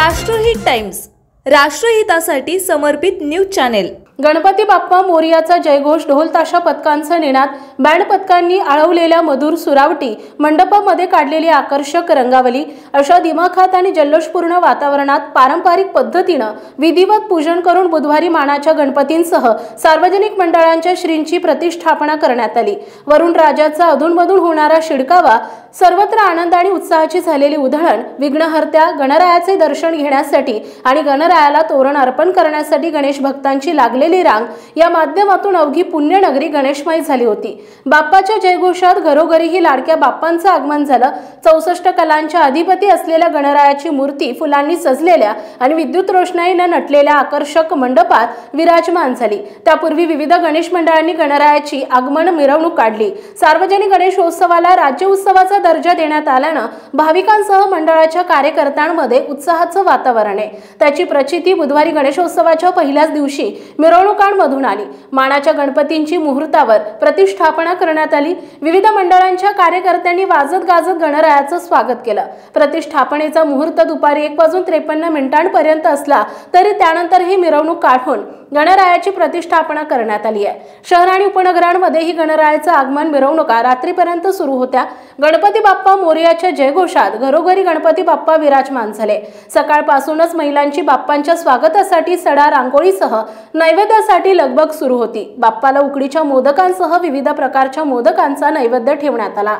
राष्ट्रहित टाइम्स, राष्ट्रहितासाठी समर्पित news channel. Ganpati Bappa मोरयाचा जयघोष, ढोल ताशा पथकांचा निनाद, बँड पथकांनी आळवलेल्या मधुर सुरावटी, मंडपामध्ये काढलेली आकर्षक रंगावली अशा दिमाखात आणि जल्लोषपूर्ण वातावरणात पारंपरिक पद्धतीने विधिवत पूजन करून बुधवारी मानाच्या गणपतींसह सार्वजनिक मंडळांच्या श्रींची प्रतिष्ठापना करण्यात आली। वरुण राजाचा अधूनमधून होणारा शिडकावा, सर्वत्र आनंद आणि उत्साहाची झालेली उधळण, विघ्नहर्त्या गणरायाचे दर्शन घेण्यासाठी आणि गणरायाला तोरण अर्पण करण्यासाठी गणेश भक्तांची लागलेली रांग या माध्यमातून अवघी पुण्यनगरी गणेशमय झाली होती। बाप्पाच्या जयघोषात घरोघरीही लाडक्या बाप्पांचं आगमन झालं। 64 कलांच्या अधिपती असलेल्या गणरायाची मूर्ती फुलांनी सजलेल्या आणि विद्युत रोषणाईने नटलेल्या आकर्षक मंडपात विराजमान झाली। त्यापूर्वी विविध गणेश मंडळांनी गणरायाची आगमन मिरवणूक काढली। सार्वजनिक गणेशोत्सवाला राज्य उत्सवाचा दर्जा देण्यात आल्यानं भाविकांसह मंडळाच्या कार्यकर्त्यांमध्ये उत्साहाचं वातावरण आहे। त्याची प्रचिती बुधवारी गणेशोत्सवाच्या पहिल्याच दिवशी मिरवणुकांमधून आली। मानाच्या गणपतींची मुहूर्तावर प्रतिष्ठापना करण्यात आली। विविध मंडळांच्या कार्यकर्त्यांनी वाजत गाजत गणरायाचं स्वागत केलं। प्रतिष्ठापनेचा मुहूर्त दुपारी 1:53 असला तरी त्यानंतर ही मिरवणूक काढून गणरायाची प्रतिष्ठापना करण्यात आली आहे। शहर आणि उपनगरांमध्ये ही गणरायाचं आगमन मिरवणुका रात्रीपर्यंत सुरू होत्या। गणपती बाप्पा मोरयाच्या जयघोषात घरोघरी गणपती बाप्पा विराजमान झाले। सकाळपासूनच महिलांची बाप्पांच्या स्वागतासाठी सडा रांगोळीसह नैवेद्यासाठी लगबग सुरू होती। बाप्पाला उकडीच्या मोदकांसह विविध प्रकारच्या मोदकांचा नैवेद्य ठेवण्यात आला।